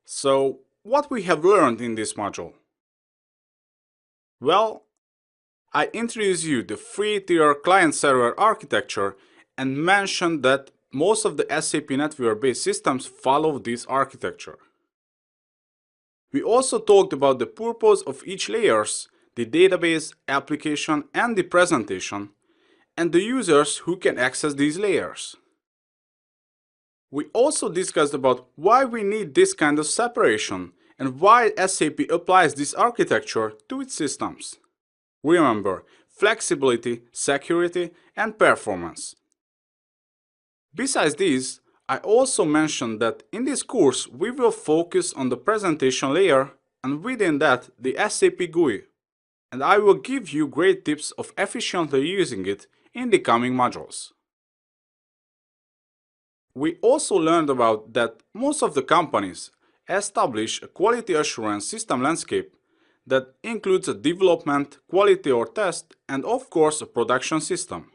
So, what we have learned in this module? Well, I introduced you the three-tier client-server architecture and mentioned that most of the SAP NetWeaver-based systems follow this architecture. We also talked about the purpose of each layers, the database, application, and the presentation, and the users who can access these layers. We also discussed about why we need this kind of separation and why SAP applies this architecture to its systems. Remember, flexibility, security, and performance. Besides these, I also mentioned that in this course we will focus on the presentation layer and within that the SAP GUI, and I will give you great tips of efficiently using it in the coming modules. We also learned about that most of the companies establish a quality assurance system landscape that includes a development, quality or test, and of course a production system.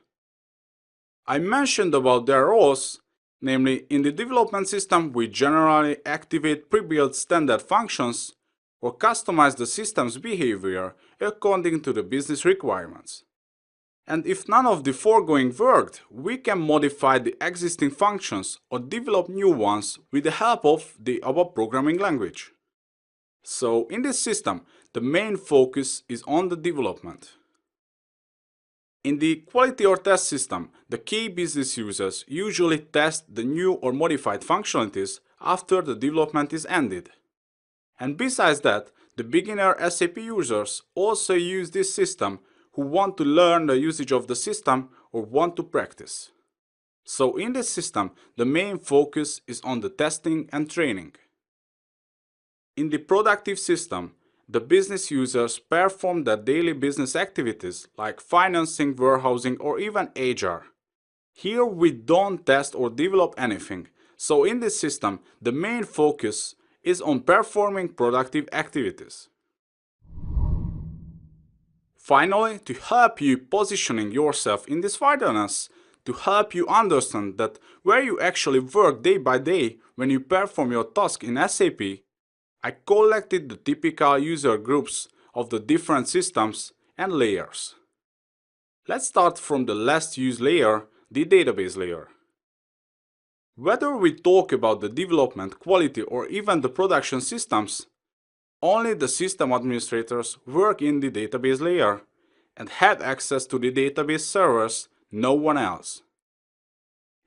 I mentioned about their roles, namely in the development system we generally activate pre-built standard functions or customize the system's behavior according to the business requirements. And if none of the foregoing worked, we can modify the existing functions or develop new ones with the help of the ABAP programming language. So in this system, the main focus is on the development. In the quality or test system, the key business users usually test the new or modified functionalities after the development is ended. And besides that, the beginner SAP users also use this system who want to learn the usage of the system or want to practice. So in this system, the main focus is on the testing and training. In the productive system, the business users perform their daily business activities like financing, warehousing, or even HR. Here we don't test or develop anything, so in this system, the main focus is on performing productive activities. Finally, to help you positioning yourself in this wilderness, to help you understand that where you actually work day by day when you perform your task in SAP, I collected the typical user groups of the different systems and layers. Let's start from the last used layer, the database layer. Whether we talk about the development, quality, or even the production systems, only the system administrators work in the database layer and have access to the database servers, no one else.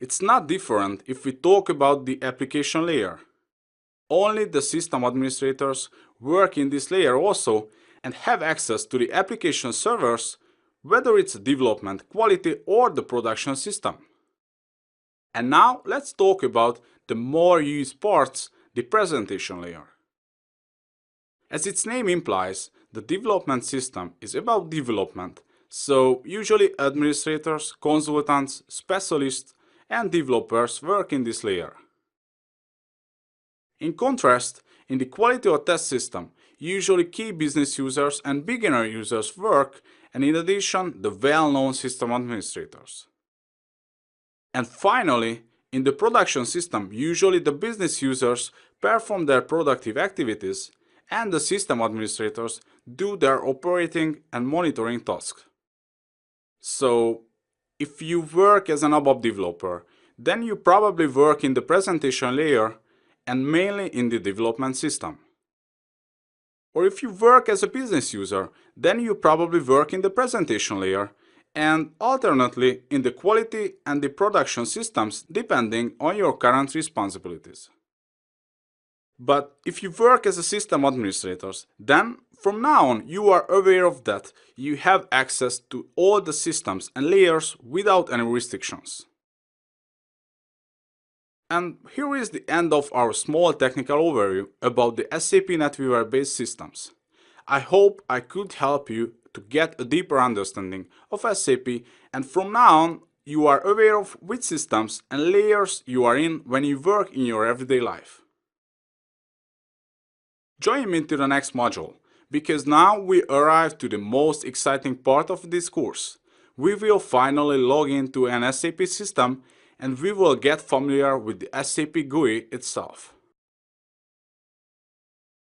It's not different if we talk about the application layer. Only the system administrators work in this layer also and have access to the application servers, whether it's development, quality, or the production system. And now let's talk about the more used parts, the presentation layer. As its name implies, the development system is about development, so usually administrators, consultants, specialists, and developers work in this layer. In contrast, in the quality or test system, usually key business users and beginner users work, and in addition, the well-known system administrators. And finally, in the production system, usually the business users perform their productive activities and the system administrators do their operating and monitoring tasks. So, if you work as an ABAP developer, then you probably work in the presentation layer and mainly in the development system. Or if you work as a business user, then you probably work in the presentation layer and alternately in the quality and the production systems depending on your current responsibilities. But if you work as a system administrators, then from now on you are aware of that you have access to all the systems and layers without any restrictions. And here is the end of our small technical overview about the SAP NetWeaver based systems. I hope I could help you to get a deeper understanding of SAP, and from now on you are aware of which systems and layers you are in when you work in your everyday life. Join me to the next module, because now we arrive to the most exciting part of this course. We will finally log into an SAP system and we will get familiar with the SAP GUI itself.